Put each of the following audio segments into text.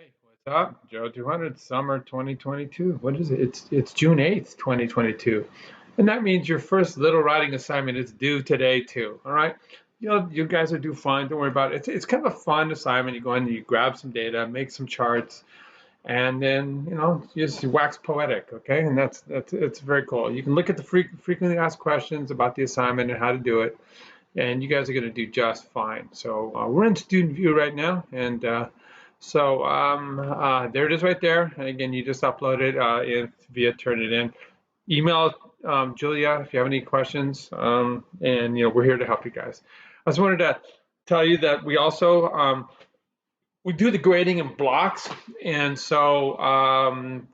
Hey, what's up? Joe 200, summer 2022. What is it? It's June 8th, 2022. And that means your first little writing assignment is due today too. All right. You guys are due fine. Don't worry about it. It's kind of a fun assignment. You go in, you grab some data, make some charts, and then you just wax poetic. Okay, and that's it's very cool. You can look at the frequently asked questions about the assignment and how to do it, and you guys are going to do just fine. So we're in student view right now, and there it is right there. And again, you just upload it via Turnitin. Email Julia if you have any questions, and we're here to help you guys. I just wanted to tell you that we also we do the grading in blocks, and so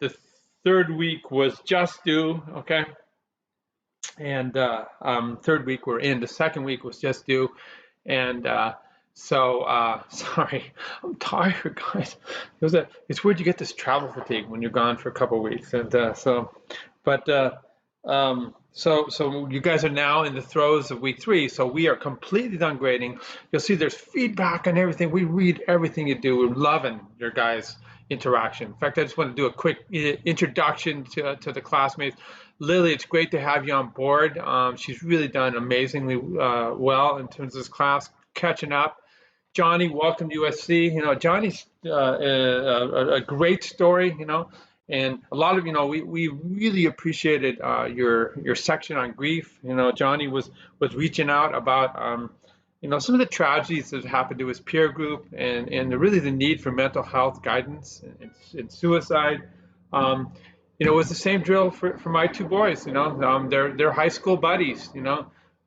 the third week was just due, okay, and third week we're in. The second week was just due, and sorry, I'm tired, guys. It's weird you get this travel fatigue when you're gone for a couple of weeks, and so you guys are now in the throes of week 3, so we are completely done grading. You'll see there's feedback and everything. We read everything you do. We're loving your guys' interaction. In fact, I just want to do a quick introduction to the classmates. Lily, it's great to have you on board. She's really done amazingly well in terms of this class, catching up. Johnny, welcome to USC. Johnny's a great story, and a lot of, we really appreciated your section on grief. Johnny was reaching out about, some of the tragedies that happened to his peer group and really the need for mental health guidance and suicide. It was the same drill for my two boys. They're high school buddies.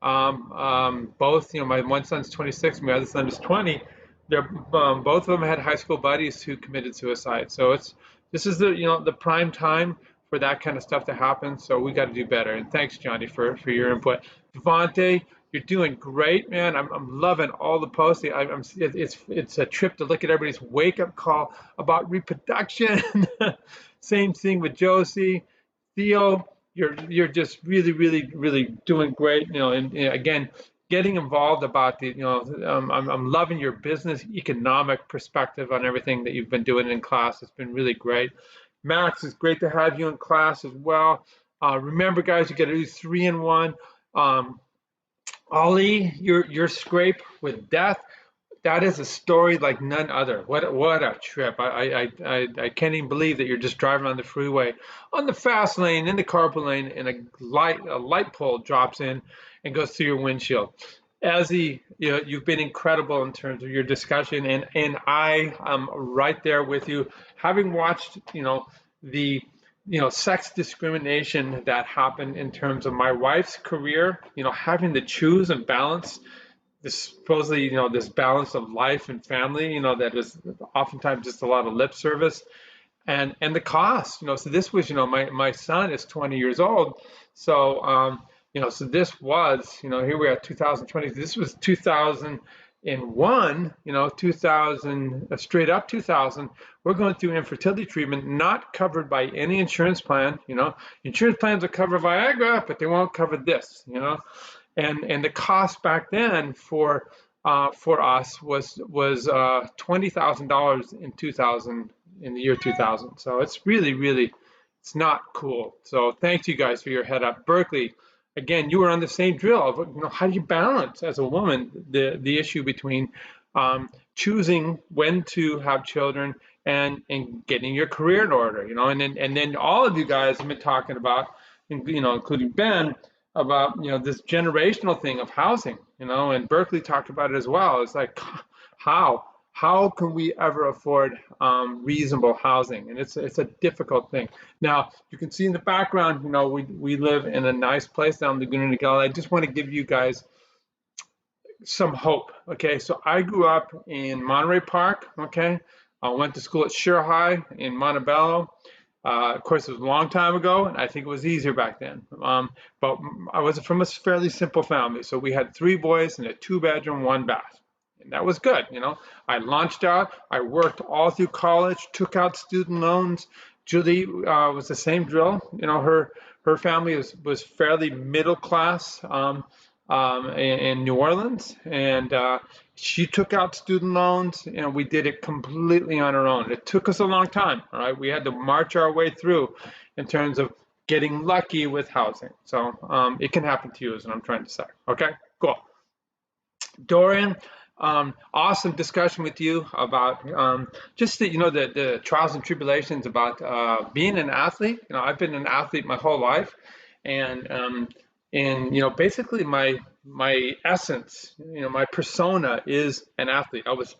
Both. My one son's 26, my other son is 20. They're both of them had high school buddies who committed suicide. So this is the prime time for that kind of stuff to happen. So we got to do better. And thanks, Johnny, for your input. Devontae, you're doing great, man. I'm loving all the posts. It's a trip to look at everybody's wake up call about reproduction. Same thing with Josie. Theo, you're just really doing great. And again, getting involved about the I'm loving your business economic perspective on everything that you've been doing in class. It's been really great. Max, it's great to have you in class as well. Remember, guys, you got to do 3 in 1. Ollie, your scrape with death. That is a story like none other. What a trip! I can't even believe that you're just driving on the freeway, on the fast lane, in the carpool lane, and a light pole drops in and goes through your windshield. Ezzy, you've been incredible in terms of your discussion, and I am right there with you. Having watched, the sex discrimination that happened in terms of my wife's career, having to choose and balance this supposedly, this balance of life and family, that was oftentimes just a lot of lip service, and the cost, so this was, my son is 20 years old, so so this was, here we are, 2020. This was 2001, 2000, straight up 2000. We're going through infertility treatment, not covered by any insurance plan. Insurance plans will cover Viagra, but they won't cover this. And the cost back then for us was $20,000 in the year 2000. So it's really it's not cool. So thanks you guys for your head up. Berkeley, again, you were on the same drill of how do you balance as a woman the issue between choosing when to have children and getting your career in order. And then all of you guys have been talking about, including Ben, about this generational thing of housing, and Berkeley talked about it as well. It's like how can we ever afford reasonable housing? And it's a difficult thing. Now you can see in the background, we live in a nice place down Laguna Niguel. I just want to give you guys some hope. Okay, so I grew up in Monterey Park. Okay, I went to school at Sure High in Montebello. Of course, it was a long time ago, and I think it was easier back then. But I was from a fairly simple family. So we had 3 boys and a 2-bedroom, 1 bath. And that was good. I launched out. I worked all through college, took out student loans. Julie was the same drill. Her family was fairly middle class. in New Orleans, and she took out student loans, and we did it completely on our own. It took us a long time, all right? We had to march our way through in terms of getting lucky with housing. So it can happen to you, is what I'm trying to say. Okay, cool. Dorian, awesome discussion with you about just the trials and tribulations about being an athlete. I've been an athlete my whole life, and basically my essence, my persona is an athlete. I was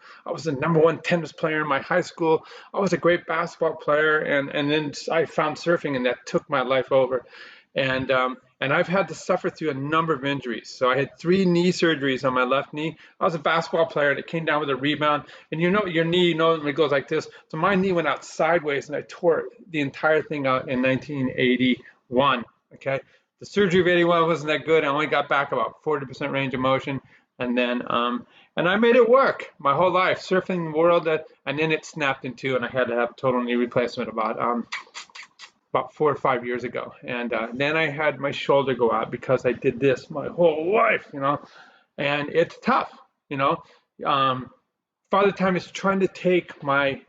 the #1 tennis player in my high school. I was a great basketball player, and then I found surfing, and that took my life over. And I've had to suffer through a number of injuries. So I had 3 knee surgeries on my left knee. I was a basketball player that came down with a rebound. And your knee, it goes like this. So my knee went out sideways, and I tore the entire thing out in 1981. Okay. The surgery of 81 wasn't that good. I only got back about 40% range of motion. And then, and I made it work my whole life, surfing the world. And then it snapped in two, and I had to have a total knee replacement about 4 or 5 years ago. And then I had my shoulder go out because I did this my whole life, and it's tough, Father Time is trying to take my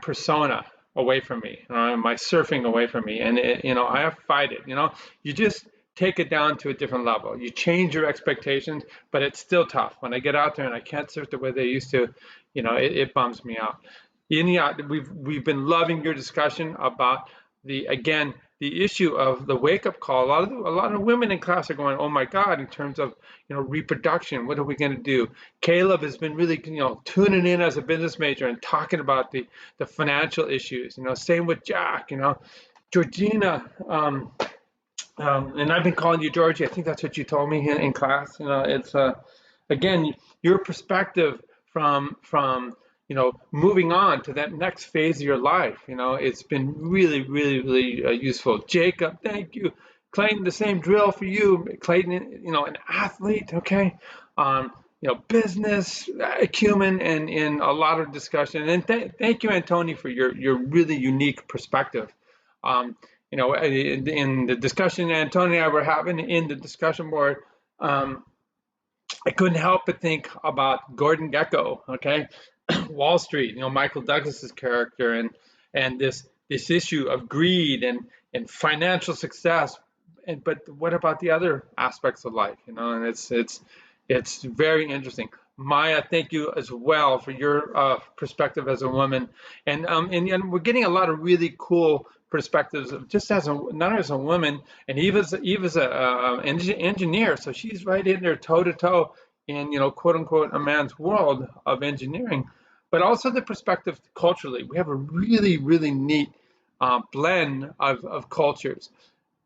persona away from me, my surfing away from me. And I have to fight it, you just take it down to a different level. You change your expectations, but it's still tough. When I get out there and I can't surf the way they used to, it bums me out. We've been loving your discussion about the issue of the wake-up call. A lot of women in class are going, oh my God, in terms of reproduction, what are we going to do? Caleb has been really tuning in as a business major and talking about the financial issues. Same with Jack. Georgina, and I've been calling you Georgie. I think that's what you told me in class. It's again your perspective from moving on to that next phase of your life. It's been really, really, really useful. Jacob, thank you. Clayton, the same drill for you. Clayton, an athlete, okay? Business acumen and in a lot of discussion. And thank you, Antoni, for your really unique perspective. In the discussion Antoni and I were having in the discussion board, I couldn't help but think about Gordon Gekko, okay? Wall Street, Michael Douglas's character, and this issue of greed and financial success, but what about the other aspects of life? And it's very interesting. Maya, thank you as well for your perspective as a woman, and we're getting a lot of really cool perspectives of just not as a woman, and Eva's a engineer, so she's right in there toe to toe in quote unquote a man's world of engineering, but also the perspective culturally. We have a really, really neat blend of cultures.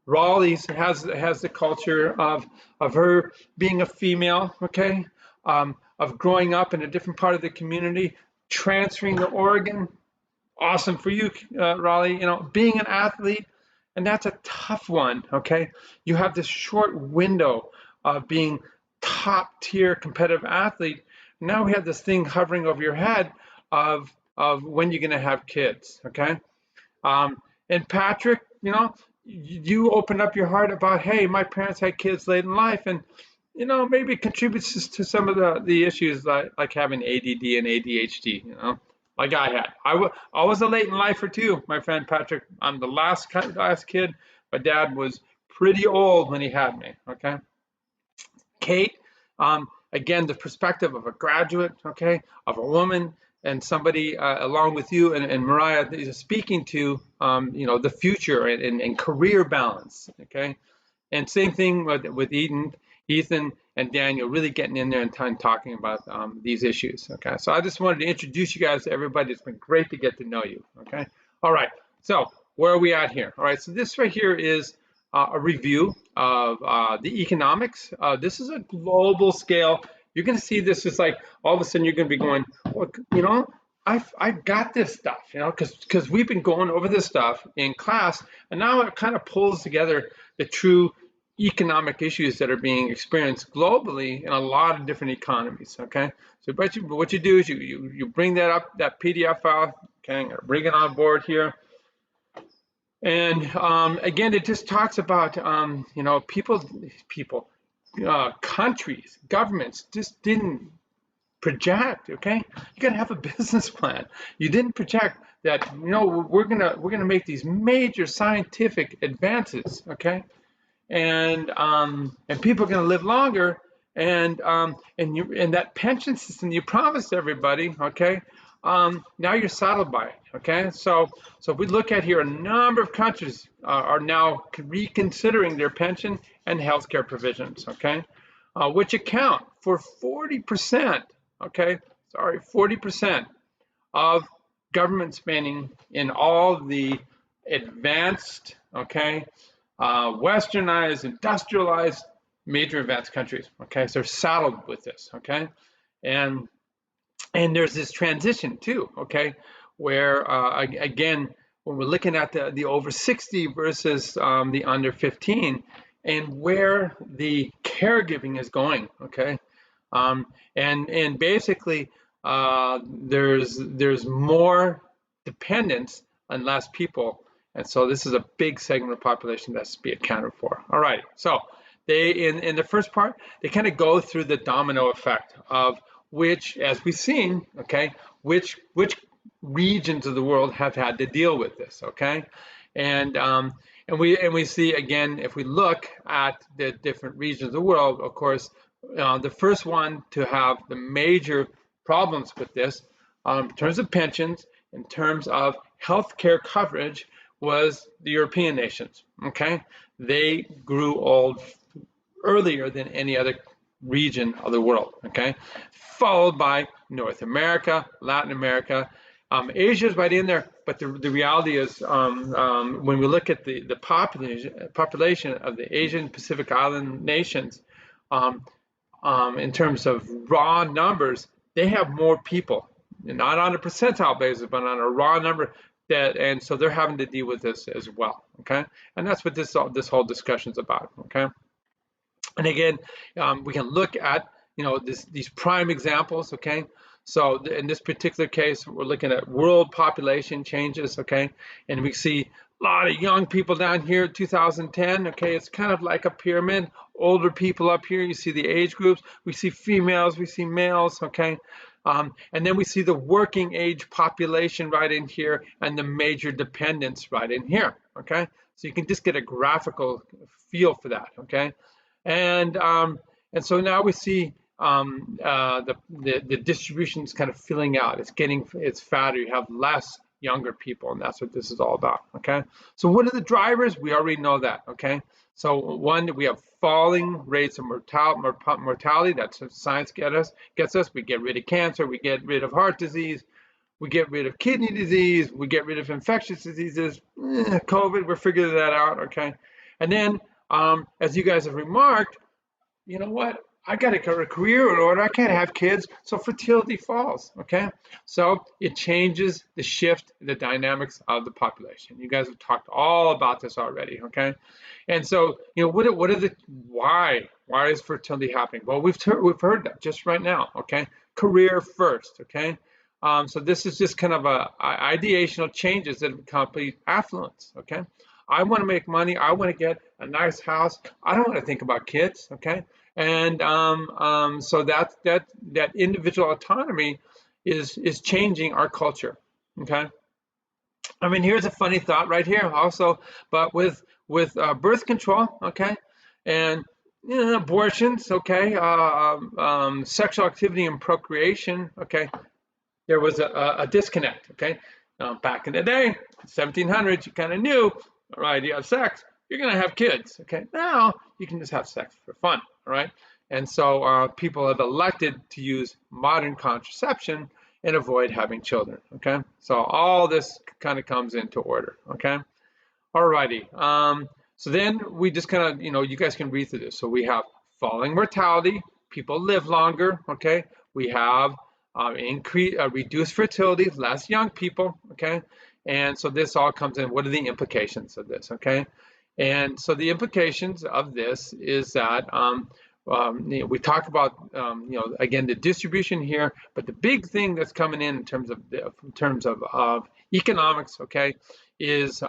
Raleigh has the culture of her being a female, okay, of growing up in a different part of the community, transferring to Oregon. Awesome for you, Raleigh. Being an athlete, and that's a tough one, okay? You have this short window of being top tier competitive athlete. Now we have this thing hovering over your head of when you're gonna have kids, okay? And Patrick, you opened up your heart about, hey, my parents had kids late in life, and maybe it contributes to some of the issues like having ADD and ADHD, like I had. I was a late in lifer too, my friend Patrick. I'm the last kid. My dad was pretty old when he had me, okay? Kate, again, the perspective of a graduate, okay, of a woman, and somebody along with you and Mariah is speaking to, the future and career balance, okay? And same thing with Ethan and Daniel, really getting in there and talking about these issues, okay? So I just wanted to introduce you guys to everybody. It's been great to get to know you, okay? All right, so where are we at here? All right, so this right here is a review of the economics. This is a global scale. You're gonna see this is like, all of a sudden you're gonna be going, well, I've got this stuff, because we've been going over this stuff in class, and now it kind of pulls together the true economic issues that are being experienced globally in a lot of different economies, okay? So what you do is you bring that up, that PDF file, okay, I'm gonna bring it on board here. And again, it just talks about, people, countries, governments just didn't project. Okay, you got to have a business plan. You didn't project that, you know, we're gonna make these major scientific advances. Okay, and people are going to live longer, and that pension system you promised everybody. Okay, now you're saddled by it. Okay, so if we look at here, a number of countries are now reconsidering their pension and healthcare provisions. Okay, which account for 40%. Okay, sorry, 40% of government spending in all the advanced, okay, westernized, industrialized, major advanced countries. Okay, so they're saddled with this. Okay, and and there's this transition too. Okay, where again, when we're looking at the over 60 versus the under 15, and where the caregiving is going. Okay, and basically there's more dependence on less people, and so this is a big segment of population that's to be accounted for. All right, so they in the first part they kind of go through the domino effect of which, as we've seen, okay, which regions of the world have had to deal with this. Okay, and we see again, if we look at the different regions of the world, of course, the first one to have the major problems with this, in terms of pensions, in terms of healthcare coverage, was the European nations. Okay, they grew old earlier than any other region of the world. Okay, followed by North America, Latin America. Asia is right in there, but the reality is, when we look at the population of the Asian Pacific Island nations, in terms of raw numbers, they have more people, not on a percentile basis, but on a raw number. And so they're having to deal with this as well. Okay, and that's what this whole discussion is about. Okay, and again, we can look at, you know, these prime examples. Okay, so in this particular case, we're looking at world population changes. Okay, and we see a lot of young people down here, 2010. Okay, it's kind of like a pyramid. Older people up here, you see the age groups. We see females, we see males. Okay, and then we see the working age population right in here, and the major dependents right in here. Okay, so you can just get a graphical feel for that. Okay, and so now we see the distribution is kind of filling out. It's fatter. You have less younger people, and that's what this is all about. Okay, so what are the drivers? We already know that. Okay, so one, we have falling rates of mortality. That's what science gets us. We get rid of cancer. We get rid of heart disease. We get rid of kidney disease. We get rid of infectious diseases. COVID, we're figuring that out. Okay, and then as you guys have remarked, you know what? I got to get a career in order. I can't have kids, so fertility falls. Okay, so it changes the shift, the dynamics of the population. You guys have talked all about this already. Okay, and so, you know, what are the why is fertility happening? Well, we've heard that just right now. Okay, career first. Okay, so this is just kind of a ideational changes that accompany affluence. Okay, I want to make money. I want to get a nice house. I don't want to think about kids. Okay. And so that individual autonomy is changing our culture. Okay, I mean, here's a funny thought right here also, but with birth control, okay, and, you know, abortions, okay, sexual activity and procreation, okay, there was a disconnect. Okay, back in the day, 1700s, you kind of knew, all right, you have sex, you're going to have kids. Okay, now you can just have sex for fun. All right, and so people have elected to use modern contraception and avoid having children. Okay, so all this kind of comes into order. Okay, all righty. So then we just kind of, you know, you guys can read through this. So we have falling mortality, people live longer. Okay, we have reduced fertility, less young people. Okay, and so this all comes in. What are the implications of this? Okay. And so the implications of this is that you know, we talk about, you know, again, the distribution here, but the big thing that's coming in terms of economics, okay, is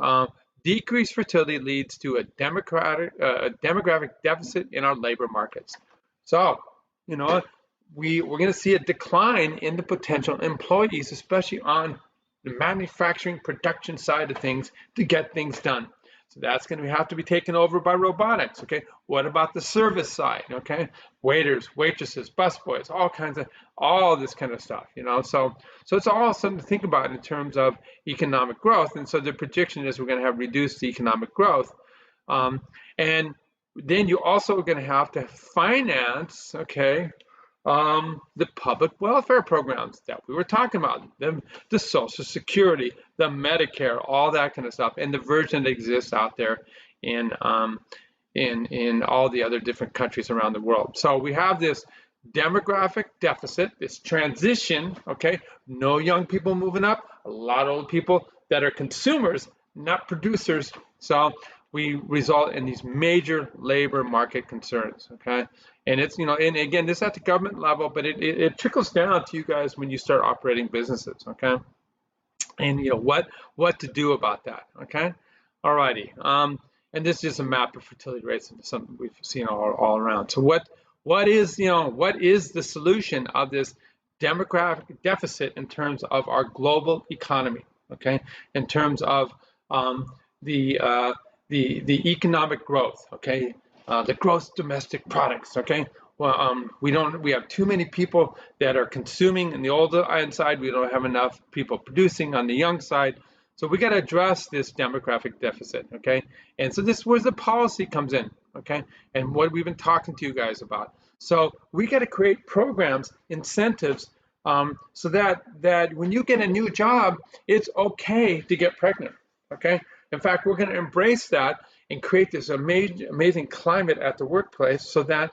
decreased fertility leads to a demographic deficit in our labor markets. So, you know, we're going to see a decline in the potential employees, especially on the manufacturing production side of things to get things done. So that's going to have to be taken over by robotics. Okay, what about the service side? Okay, waiters, waitresses, busboys, all this kind of stuff. So it's all something to think about in terms of economic growth. And so the prediction is we're going to have reduced economic growth, and then you also are going to have to finance, okay, the public welfare programs that we were talking about, the Social Security, the Medicare, all that kind of stuff, and the version that exists out there in all the other different countries around the world. So we have this demographic deficit, this transition, okay, no young people moving up, a lot of old people that are consumers, not producers. So we result in these major labor market concerns, okay? And it's, and again, this is at the government level, but it trickles down to you guys when you start operating businesses, okay? And what to do about that, okay? All righty. And this is just a map of fertility rates, and something we've seen all around. So what is the solution of this demographic deficit in terms of our global economy, okay? In terms of the economic growth, okay? The gross domestic products, okay? Well, we have too many people that are consuming in the older end side. We don't have enough people producing on the young side. So we got to address this demographic deficit, okay? And so this is where the policy comes in, okay? And what we've been talking to you guys about. So we got to create programs, incentives, so that when you get a new job, it's okay to get pregnant, okay? In fact, we're going to embrace that and create this amazing climate at the workplace so that,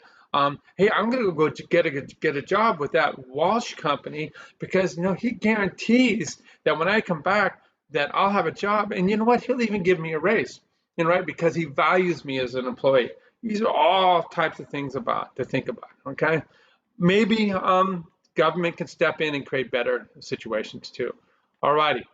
hey, I'm going to go get a job with that Walsh company because, he guarantees that when I come back that I'll have a job, and you know what? He'll even give me a raise, right? Because he values me as an employee. These are all types of things to think about, okay? Maybe government can step in and create better situations too. All righty.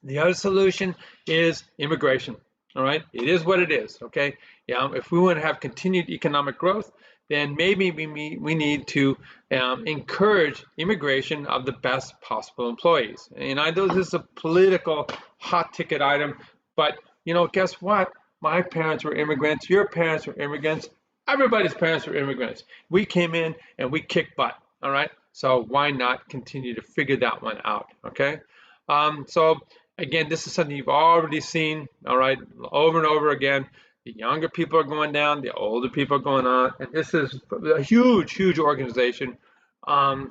The other solution is immigration. All right, it is what it is. Okay, if we want to have continued economic growth, then maybe we need to encourage immigration of the best possible employees. And I know this is a political hot ticket item, but guess what? My parents were immigrants. Your parents were immigrants. Everybody's parents were immigrants. We came in and we kicked butt. All right, so why not continue to figure that one out? Okay, so. Again, this is something you've already seen, all right, over and over again. The younger people are going down, the older people are going on, and this is a huge, huge organization of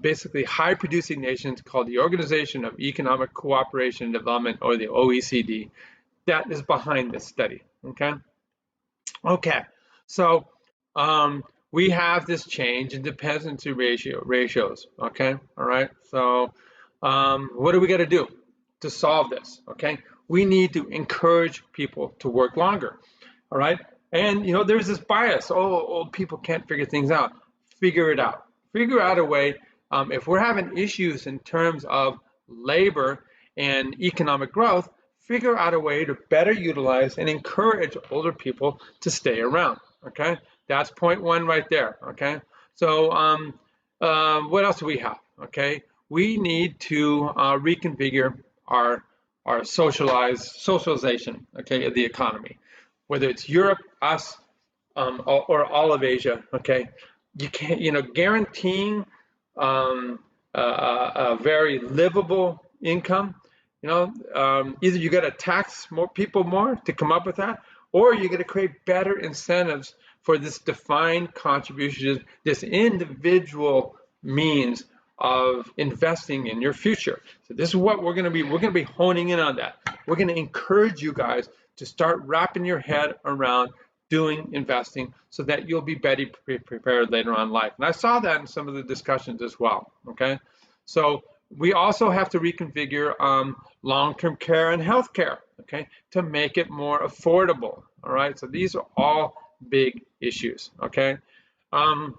basically high-producing nations called the Organization of Economic Cooperation and Development, or the OECD, that is behind this study, okay? Okay, so we have this change in dependency ratios, okay, all right? So what do we got to do to solve this? Okay, we need to encourage people to work longer. All right, and there's this bias. Oh, old people can't figure things out. Figure it out. Figure out a way. If we're having issues in terms of labor and economic growth, figure out a way to better utilize and encourage older people to stay around. Okay, that's point one right there. Okay, so what else do we have? Okay. We need to reconfigure our socialization, okay, of the economy, whether it's Europe, us, or all of Asia, okay. You can't, guaranteeing a very livable income. Either you got to tax more people to come up with that, or you're going to create better incentives for this defined contribution, this individual means of investing in your future. So this is what we're going to be honing in on that. We're going to encourage you guys to start wrapping your head around doing investing so that you'll be better prepared later on in life. And I saw that in some of the discussions as well, okay? So we also have to reconfigure long-term care and healthcare, okay, to make it more affordable, all right? So these are all big issues, okay? All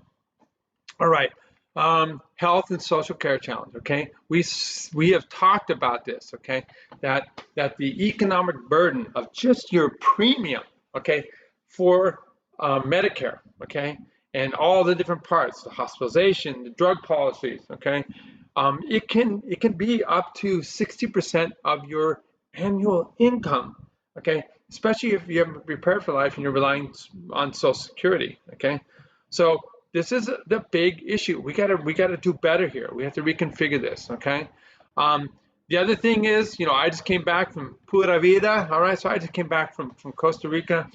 right. Health and social care challenge. Okay, we have talked about this. Okay, that the economic burden of just your premium. Okay, for Medicare. Okay, and all the different parts, the hospitalization, the drug policies. Okay, it can be up to 60% of your annual income. Okay, especially if you haven't prepared for life and you're relying on Social Security. Okay, so this is the big issue. We gotta do better here. We have to reconfigure this. Okay. Um, the other thing is, I just came back from Pura Vida. All right, so I just came back from Costa Rica,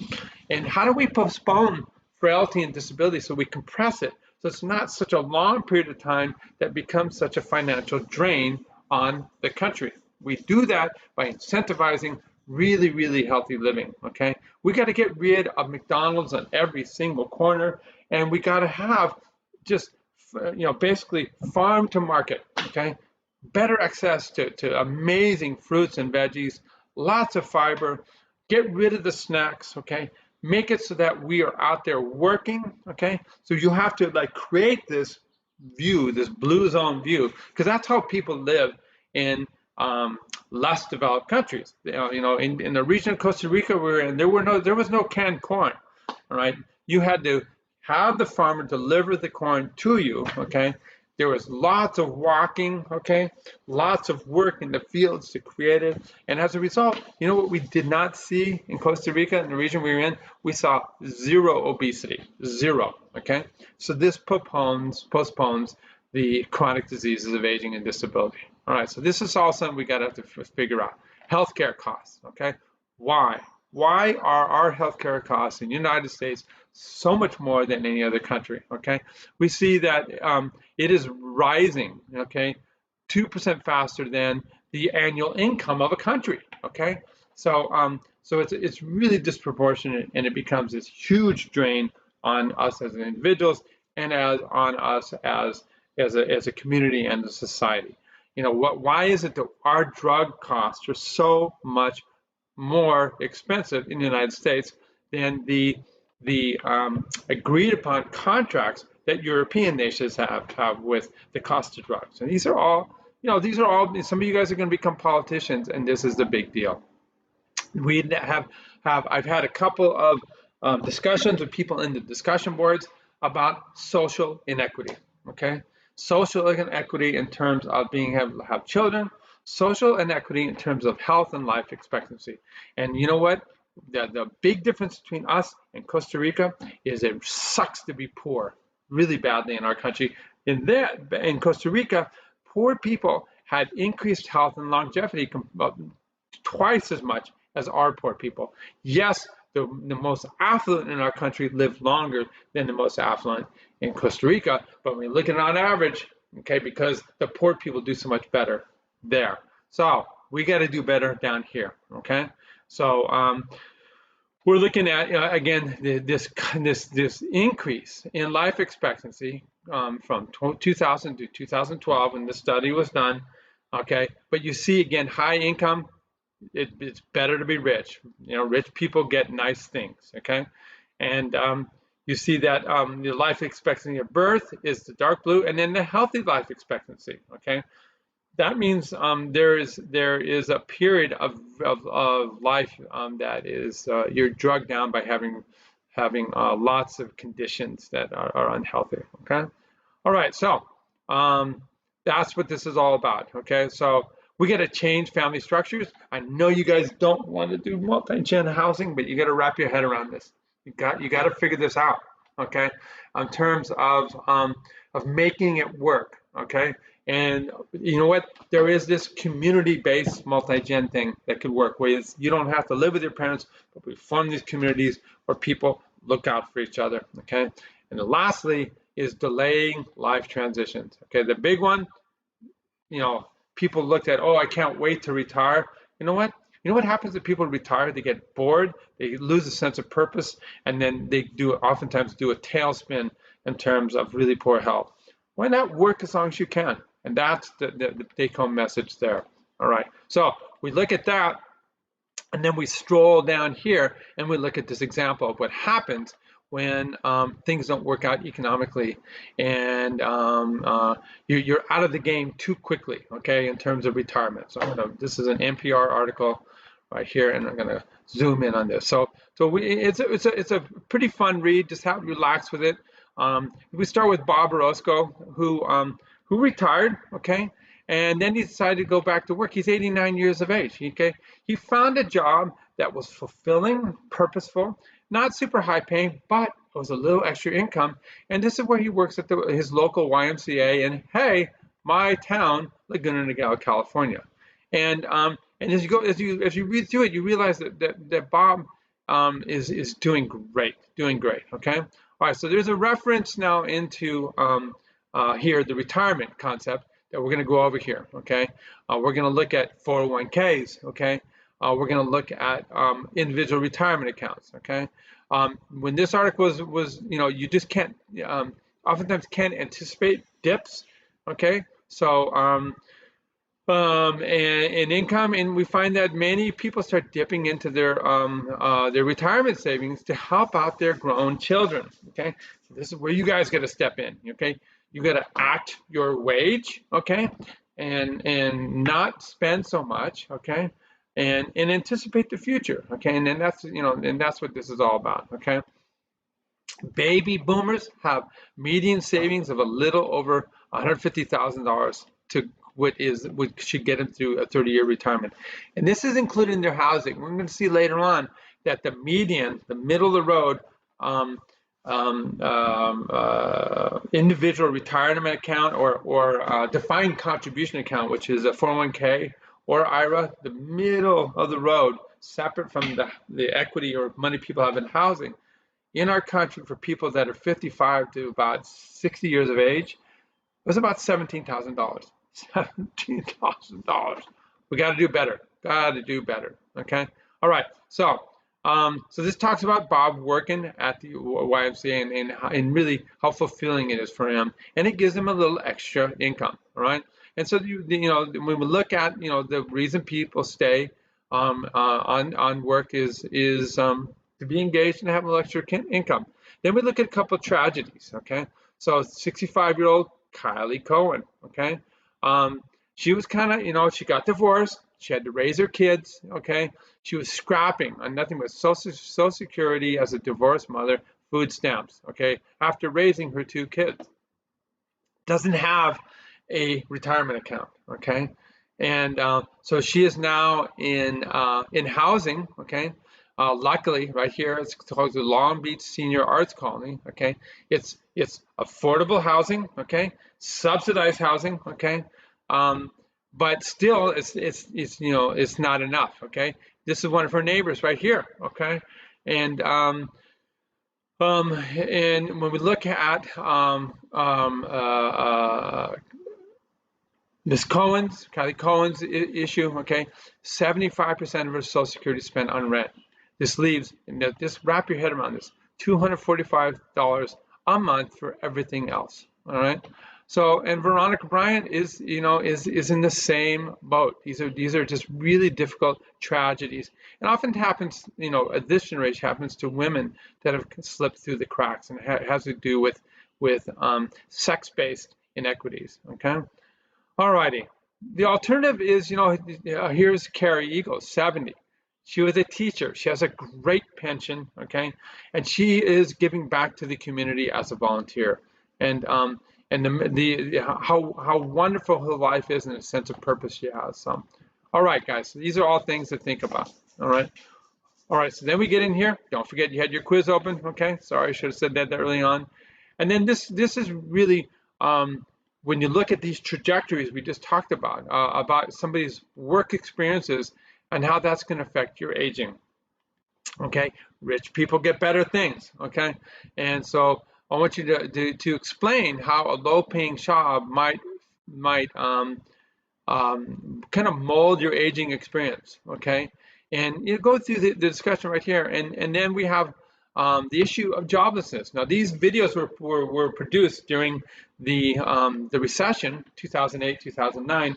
and how do we postpone frailty and disability so we compress it so it's not such a long period of time that becomes such a financial drain on the country? We do that by incentivizing really, really healthy living. Okay, we got to get rid of McDonald's on every single corner, and we got to have just basically farm to market. Okay, better access to amazing fruits and veggies, lots of fiber, get rid of the snacks. Okay, make it so that we are out there working. Okay, so you have to like create this view, this blue zone view, because that's how people live in less developed countries. In the region of Costa Rica we're in, there was no canned corn. All right, you had to have the farmer deliver the corn to you. Okay, there was lots of walking. Okay, lots of work in the fields to create it, and as a result, you know what we did not see in Costa Rica, in the region we were in? We saw zero obesity, zero. Okay, so this postpones the chronic diseases of aging and disability. All right, so this is all something we got to have to figure out. Healthcare costs. Okay, why? Why are our healthcare costs in the United States so much more than any other country? Okay, we see that it is rising. Okay, 2% faster than the annual income of a country. Okay, so it's really disproportionate, and it becomes this huge drain on us as individuals and on us as a community and a society. Why is it that our drug costs are so much more expensive in the United States than the agreed upon contracts that European nations have with the cost of drugs? And these are all, some of you guys are going to become politicians, and this is the big deal. I've had a couple of discussions with people in the discussion boards about social inequity. Okay, social inequity in terms of being able to have children, social inequity in terms of health and life expectancy. And you know what? The big difference between us and Costa Rica is it sucks to be poor really badly in our country. In Costa Rica, poor people had increased health and longevity twice as much as our poor people. Yes, the most affluent in our country live longer than the most affluent in Costa Rica, but when we look at it on average, okay, because the poor people do so much better there. So we got to do better down here, okay? So we're looking at again this increase in life expectancy from 2000 to 2012 when the study was done, okay? But you see again, high income. It's better to be rich. Rich people get nice things, okay? And you see that the life expectancy of birth is the dark blue, and then the healthy life expectancy, okay? That means there is a period of life that is you're drugged down by having lots of conditions that are unhealthy, okay? All right, so that's what this is all about, okay? So we got to change family structures. I know you guys don't want to do multi-gen housing, but you got to wrap your head around this. You got to figure this out, okay? In terms of making it work, okay? And you know what? There is this community-based multi-gen thing that could work, where you don't have to live with your parents, but we form these communities where people look out for each other, okay? And then lastly is delaying life transitions, okay? The big one, people looked at, oh, I can't wait to retire. You know what? You know what happens if people retire? They get bored, they lose a sense of purpose, and then they oftentimes do a tailspin in terms of really poor health. Why not work as long as you can? And that's the take-home message there. All right. So we look at that, and then we stroll down here, and we look at this example of what happens when things don't work out economically, and you're out of the game too quickly, okay, in terms of retirement. So this is an NPR article right here, and I'm gonna zoom in on this. So it's a pretty fun read. Just have relax with it. We start with Bob Orozco, who retired, okay, and then he decided to go back to work. He's 89 years of age. Okay, he found a job that was fulfilling, purposeful, not super high paying, but it was a little extra income. And this is where he works at his local YMCA in, hey, my town, Laguna Niguel, California. And as you read through it, you realize that Bob is doing great, Okay. All right. So there's a reference now into here the retirement concept that we're going to go over here. Okay. We're going to look at 401ks. Okay. We're going to look at individual retirement accounts. Okay. When this article was you just can't oftentimes can't anticipate dips. Okay. So and income, and we find that many people start dipping into their retirement savings to help out their grown children. Okay, so this is where you guys got to step in. Okay, you got to act your wage. Okay, and not spend so much. Okay, and anticipate the future. Okay, and then that's what this is all about. Okay, baby boomers have median savings of a little over $150,000 to what should get them through a 30-year retirement. And this is including their housing. We're going to see later on that the median, the middle of the road, individual retirement account or defined contribution account, which is a 401k or IRA, the middle of the road, separate from the equity or money people have in housing. In our country, for people that are 55 to about 60 years of age, it was about $17,000. $17,000. We got to do better. Okay. All right. So this talks about Bob working at the YMCA and really how fulfilling it is for him, and it gives him a little extra income. All right. And so when we look at the reason people stay on work is to be engaged and have a little extra income. Then we look at a couple of tragedies. Okay. So 65-year-old Kylie Cohen. Okay. She was kind of, she got divorced. She had to raise her kids. Okay. She was scrapping on nothing but Social Security as a divorced mother, food stamps. Okay. After raising her 2 kids, doesn't have a retirement account. Okay. And so she is now in housing. Okay. Luckily, right here, it's called the Long Beach Senior Arts Colony. Okay. It's affordable housing. Okay. Subsidized housing. Okay. But still, it's not enough. Okay, this is one of her neighbors right here. Okay, and when we look at Ms. Kylie Cohen's issue. Okay, 75% of her Social Security is spent on rent. This leaves, just wrap your head around this, $245 a month for everything else. All right. So, and Veronica Bryant is in the same boat. These are just really difficult tragedies, and often happens, at this generation happens to women that have slipped through the cracks, and it has to do with sex-based inequities. Okay, all righty. The alternative is, here's Carrie Eagle, 70. She was a teacher. She has a great pension. Okay, and she is giving back to the community as a volunteer, and how wonderful her life is and the sense of purpose she has. So, all right, guys, so these are all things to think about. All right, so then we get in here. Don't forget you had your quiz open. Okay, sorry, I should have said that early on. And then this is really, when you look at these trajectories we just talked about somebody's work experiences and how that's going to affect your aging. Okay, rich people get better things. Okay, and so I want you to explain how a low-paying job might kind of mold your aging experience. Okay, and you go through the discussion right here, and then we have the issue of joblessness. Now, these videos were produced during the recession, 2008, 2009.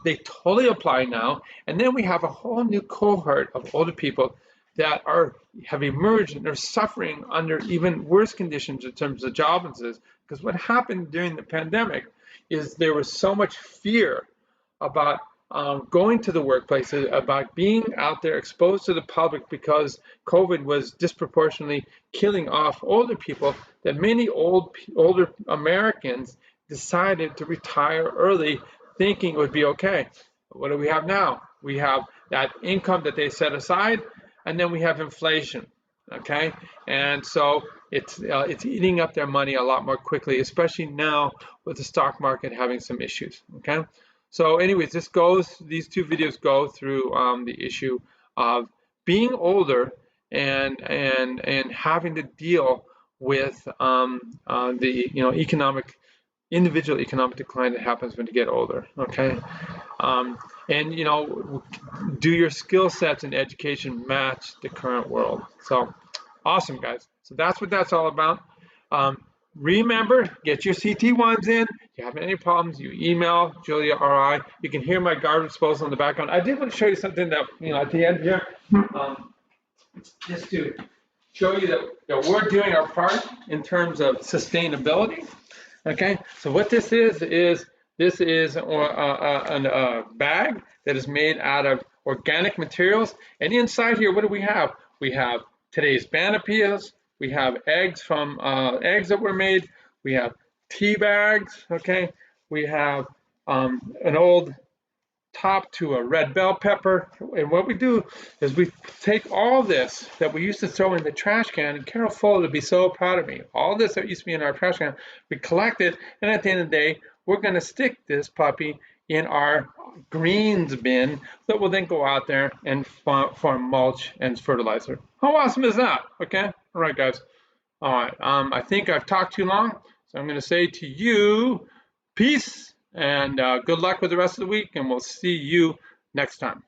They totally apply now, and then we have a whole new cohort of older people that have emerged and are suffering under even worse conditions in terms of job losses. Because what happened during the pandemic is there was so much fear about going to the workplace, about being out there exposed to the public because COVID was disproportionately killing off older people, that many older Americans decided to retire early thinking it would be okay. What do we have now? We have that income that they set aside, and then we have inflation, okay? And so it's eating up their money a lot more quickly, especially now with the stock market having some issues, okay? So anyways, these two videos go through the issue of being older and having to deal with the individual economic decline that happens when you get older, okay? And do your skill sets and education match the current world? So awesome, guys. So that's what that's all about. Remember, get your CT1s in. If you have any problems, you email Julia or I. You can hear my garbage disposal in the background. I did want to show you something that, at the end here, just to show you that we're doing our part in terms of sustainability. Okay, so what this is a bag that is made out of organic materials. And inside here, what do we have? We have today's banana peels. We have eggs from eggs that were made. We have tea bags, okay? We have an old top to a red bell pepper. And what we do is we take all this that we used to throw in the trash can, and Carol Fuller would be so proud of me. All this that used to be in our trash can, we collect it, and at the end of the day, we're going to stick this puppy in our greens bin that will then go out there and form mulch and fertilizer. How awesome is that? Okay, all right, guys. All right, I think I've talked too long, so I'm going to say to you, peace, and good luck with the rest of the week, and we'll see you next time.